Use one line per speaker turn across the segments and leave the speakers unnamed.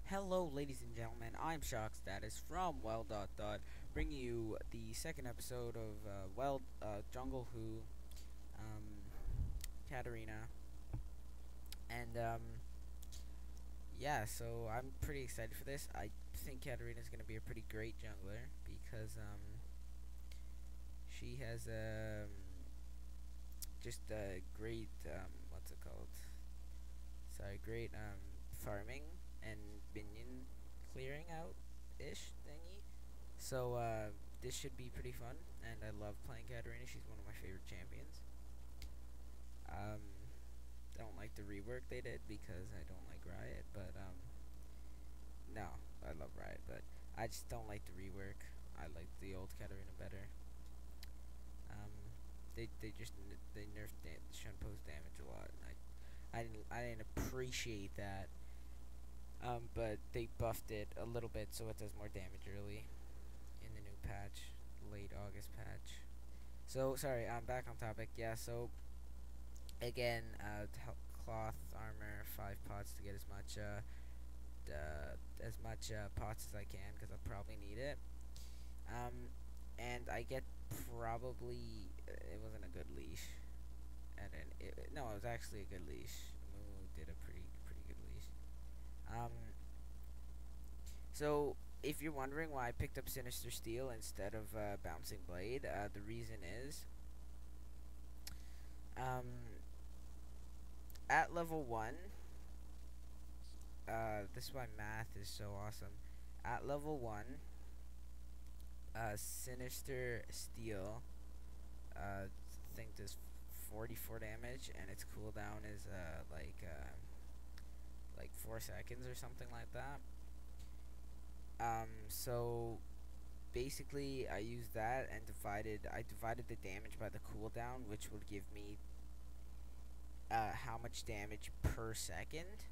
Hello, ladies and gentlemen. I'm Shock Status from Well Dot Dot, bringing you the second episode of Jungle Who, um, Katarina, and yeah. So I'm pretty excited for this. I think Katarina is gonna be a pretty great jungler because she has just a great what's it called? Sorry, great farming and minion clearing out ish thingy. So this should be pretty fun, and I love playing Katarina. She's one of my favorite champions. Um, I don't like the rework they did because I don't like Riot, but no, I love Riot, but I just don't like the rework. I like the old Katarina better. Um, they nerfed Shun Post damage a lot, and I didn't appreciate that. But they buffed it a little bit so it does more damage early in the new patch, late August patch. So sorry, I'm back on topic. Yeah, so again, cloth armor, 5 pots to get as much pots as I can because I'll probably need it. And I get probably it wasn't a good leash, and then no, it was actually a good leash. Moo did a pretty good leash. Um, so if you're wondering why I picked up Sinister Steel instead of Bouncing Blade, the reason is um at level 1, this is why math is so awesome. At level 1, Sinister Steel, I think does 44 damage, and its cooldown is like 4 seconds or something like that. So basically, I used that and I divided the damage by the cooldown, which would give me how much damage per second.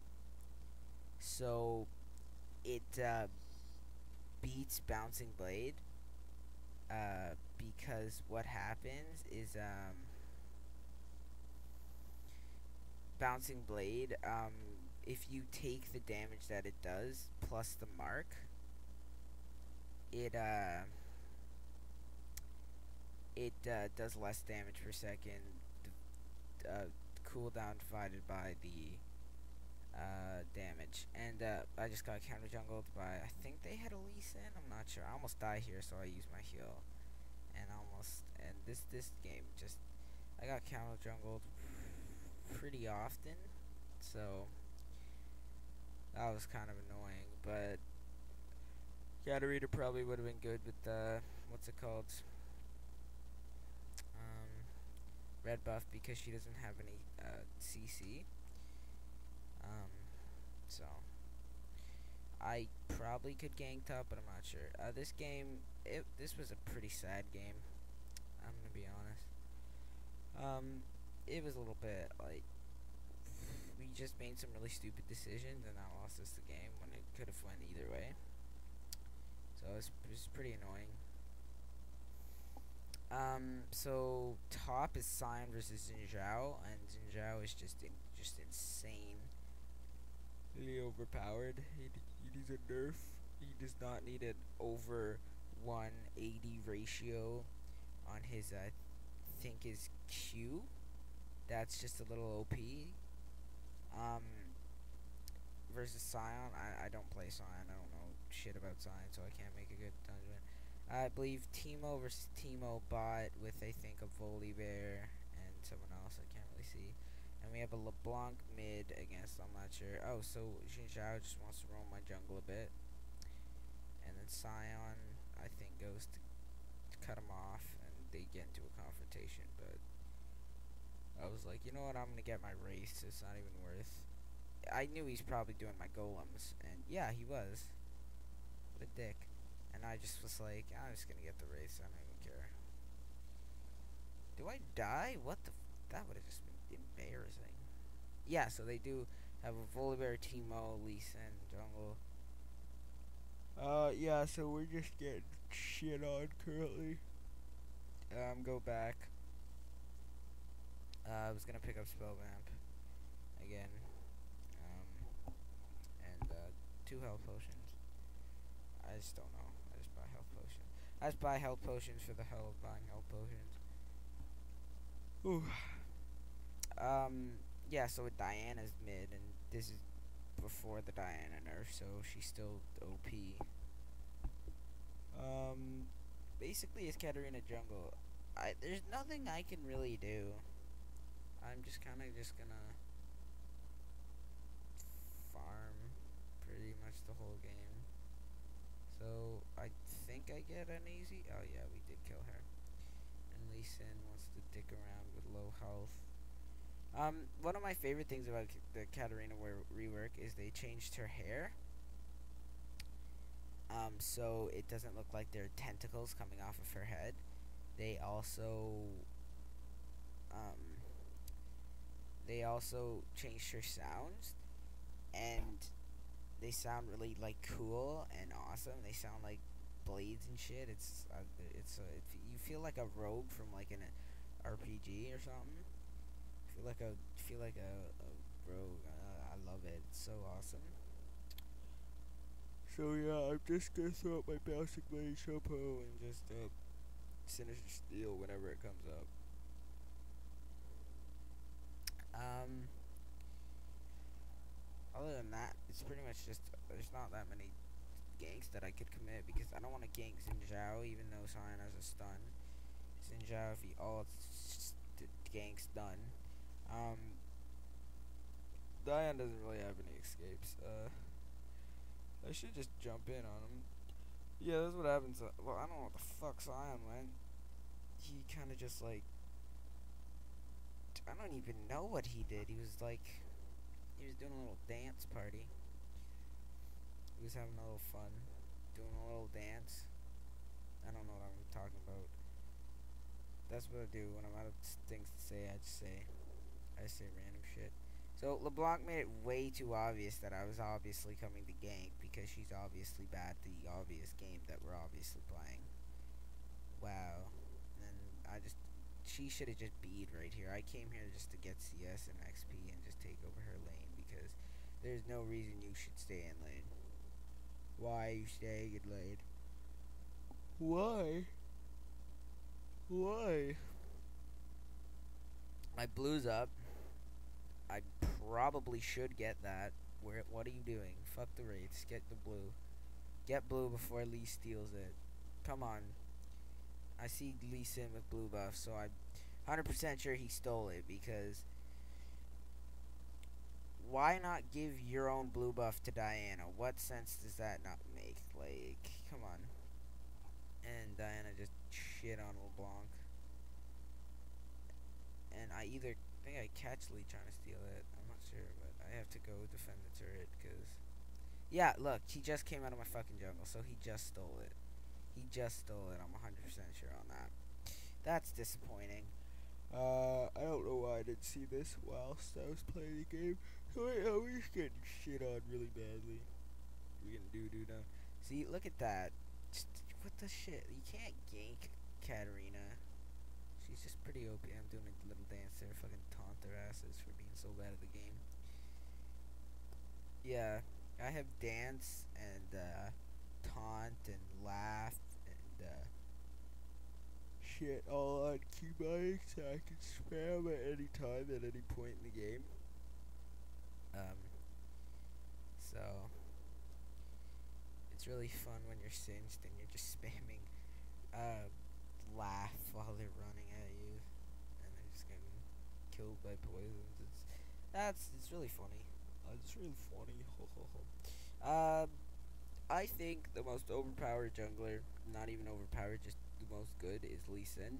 So it beats Bouncing Blade because what happens is Bouncing Blade, if you take the damage that it does plus the mark, it does less damage per second. Cooldown divided by the damage. And I just got counter jungled by, I think they had a Lee Sin. I'm not sure. I almost die here, so I use my heal. And this game just, I got counter jungled pretty often, so that was kind of annoying. But Katarina probably would have been good with the what's it called, red buff because she doesn't have any CC. So I probably could gank top, but I'm not sure. This game, this was a pretty sad game. I'm gonna be honest. It was a little bit like we just made some really stupid decisions, and that lost us the game when it could have went either way. So it was pretty annoying. So top is Sion versus Xin and Xin is just insane. Really overpowered. He needs a nerf. He does not need an over 180 ratio on his, I think, his Q. That's just a little OP. Versus Sion, I don't play Sion. I don't know shit about Sion, so I can't make a good judgment. I believe Teemo versus Teemo bot with, I think, a Volibear and someone else I can't really see. And we have a LeBlanc mid against, I'm not sure. Oh, so Xin Zhao just wants to roam my jungle a bit. And then Sion, I think, goes to cut him off, and they get into a confrontation. But I was like, you know what, I'm going to get my race. It's not even worth. I knew he's probably doing my golems, and yeah, he was. What a dick. And I just was like, I'm just going to get the race. I don't even care. Do I die? What the that would have just been embarrassing. Yeah, so they do have a Volibear, Teemo, Lee Sin, jungle. Yeah, so we're just getting shit on currently. Go back. I was gonna pick up Spellvamp again. And 2 health potions. I just don't know. I just buy health potions. I just buy health potions for the hell of buying health potions. Ooh. Yeah, so Diana's mid, and this is before the Diana nerf, so she's still OP. Basically, it's Katarina jungle. There's nothing I can really do. I'm just kind of just gonna farm pretty much the whole game. So I think I get an easy. Oh yeah, we did kill her. And Lee Sin wants to dick around with low health. One of my favorite things about the Katarina rework is they changed her hair. So it doesn't look like there are tentacles coming off of her head. They also, changed her sounds, and they sound really like cool and awesome. They sound like blades and shit. You feel like a rogue from like an RPG or something. Feel like a rogue. I love it. It's so awesome. So yeah, I'm just gonna throw up my basic blade shampoo and just Sinister Steel whenever it comes up. Other than that, it's pretty much just there's not that many ganks that I could commit because I don't want to gank Xin Zhao even though Cyan has a stun. Xin Zhao, if he ults, gank's done. Diane doesn't really have any escapes. I should just jump in on him. Yeah, that's what happens. Well, I don't know what the fuck Cyan went. He kind of just like I don't even know what he did. He was doing a little dance party. He was having a little fun, doing a little dance. I don't know what I'm talking about. That's what I do when I'm out of things to say. I say random shit. So LeBlanc made it way too obvious that I was obviously coming to gank because she's obviously bad at the obvious game that we're obviously playing. Wow. And she should have just beat right here. I came here just to get CS and XP and just take over her lane because there's no reason you should stay in lane. Why are you staying in lane? Why? Why? My blue's up. I probably should get that. What are you doing? Fuck the wraiths. Get the blue. Get blue before Lee steals it. Come on. I see Lee Sin with blue buff, so I'm 100% sure he stole it because why not give your own blue buff to Diana? What sense does that not make? Like, come on. And Diana just shit on LeBlanc. And I either think I catch Lee trying to steal it. I'm not sure, but I have to go defend the turret because yeah, look, he just came out of my fucking jungle, so he just stole it. He just stole it. I'm 100% sure on that. That's disappointing. I don't know why I didn't see this whilst I was playing the game. So I was getting shit on really badly. We're gonna do now. See, look at that. What the shit? You can't gank Katarina. She's just pretty OP. I'm doing a little dance there. Fucking taunt their asses for being so bad at the game. Yeah, I have dance and taunt and laugh and shit all on keybind so I can spam at any time at any point in the game. So it's really fun when you're singed and you're just spamming laugh while they're running at you and they're just getting killed by poisons. It's really funny. It's really funny. Ho ho ho. I think the most overpowered jungler, not even overpowered, just the most good, is Lee Sin.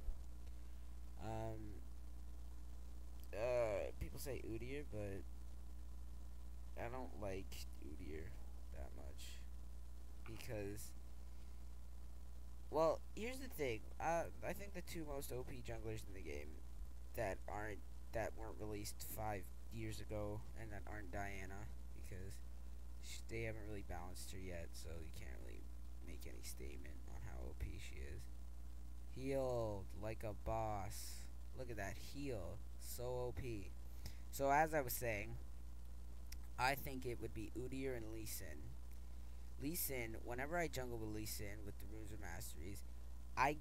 People say Udyr, but I don't like Udyr that much because, well, here's the thing. I think the two most OP junglers in the game that weren't released 5 years ago and that aren't Diana because they haven't really balanced her yet, so you can't really make any statement on how OP she is. Healed like a boss. Look at that heal. So OP. So as I was saying, I think it would be Udyr and Lee Sin. Lee Sin, whenever I jungle with Lee Sin with the runes of masteries, I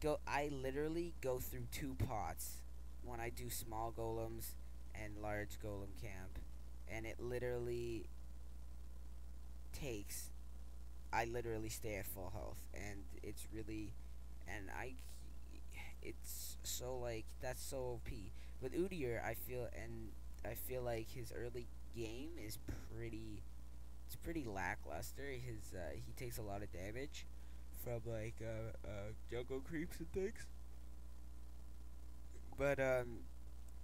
literally go through 2 pots when I do small golems and large golem camp, and it literally takes. I literally stay at full health, and it's really, and it's so like that's so OP. With Udyr, I feel like his early game is it's pretty lackluster. He takes a lot of damage from like jungle creeps and things. But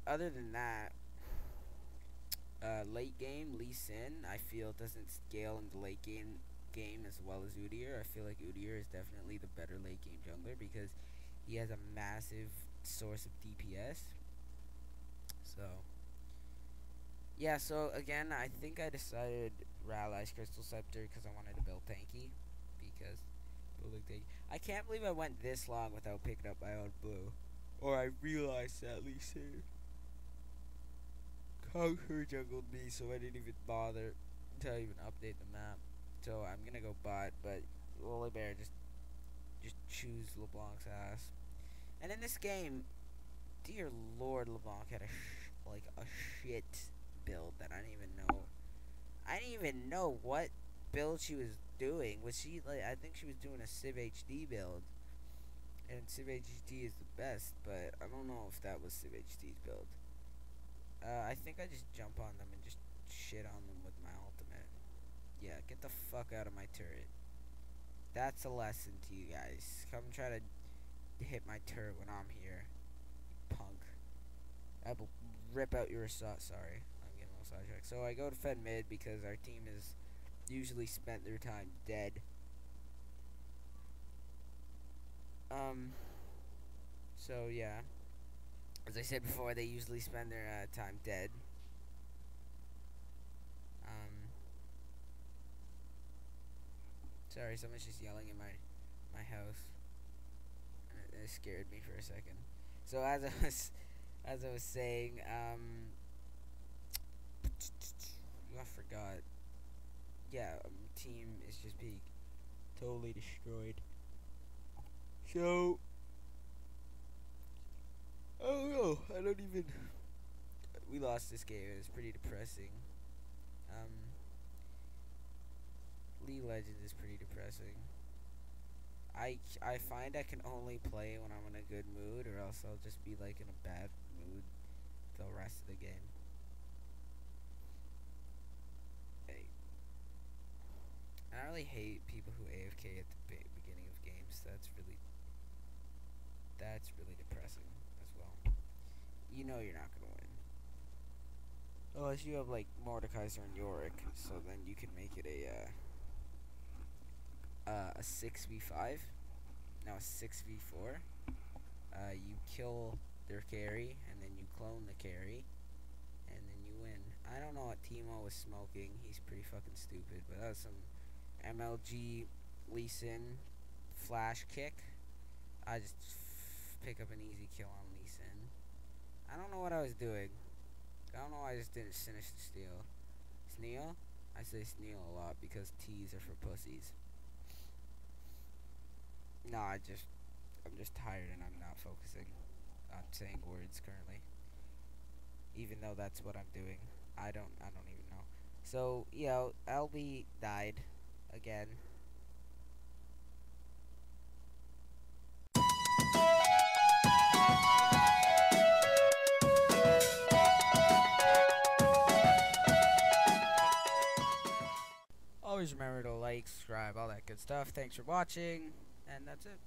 other than that, late game Lee Sin I feel doesn't scale in the late game as well as Udyr. I feel like Udyr is definitely the better late game jungler because he has a massive source of DPS. So yeah, so again, I think I decided Rally's Crystal Scepter because I wanted to build tanky. Because building tanky, I can't believe I went this long without picking up my own blue, or I realized that Lee Sin Conquer jungled me, so I didn't even bother to even update the map. So I'm gonna go bot, but Lily Bear just choose LeBlanc's ass. And in this game, dear Lord, LeBlanc had like a shit build that I didn't even know. I didn't even know what build she was doing. Was she like? I think she was doing a Civ HD build, and Civ HD is the best, but I don't know if that was Civ HD's build. I think I just jump on them and just shit on them with my ultimate. Yeah, get the fuck out of my turret. That's a lesson to you guys. Come try to hit my turret when I'm here, you punk. I will rip out your assault. Sorry, I'm getting a little sidetracked. So I go to Fed mid because our team has usually spent their time dead. So yeah, as I said before, they usually spend their time dead. Sorry, someone's just yelling in my house. It scared me for a second. So as I was saying, I forgot. Yeah, team is just being totally destroyed. So I don't know. I don't even. We lost this game. It was pretty depressing. League Legends is pretty depressing. I find I can only play when I'm in a good mood, or else I'll just be like in a bad mood the rest of the game. I really hate people who AFK at the beginning of games. That's really depressing as well. You know you're not gonna win unless you have like Mordekaiser and Yorick. So then you can make it a 6v5. No, a 6v4. You kill their carry, and then you clone the carry, and then you win. I don't know what Timo was smoking. He's pretty fucking stupid, but that was some MLG Lee Sin flash kick. I just pick up an easy kill on Lee Sin. I don't know what I was doing. I don't know why I just didn't finish the steal. Sneal? I say Sneal a lot because T's are for pussies. No, I'm just tired and I'm not focusing on saying words currently. Even though that's what I'm doing. I don't even know. So, LB died again. Always remember to like, subscribe, all that good stuff. Thanks for watching, and that's it.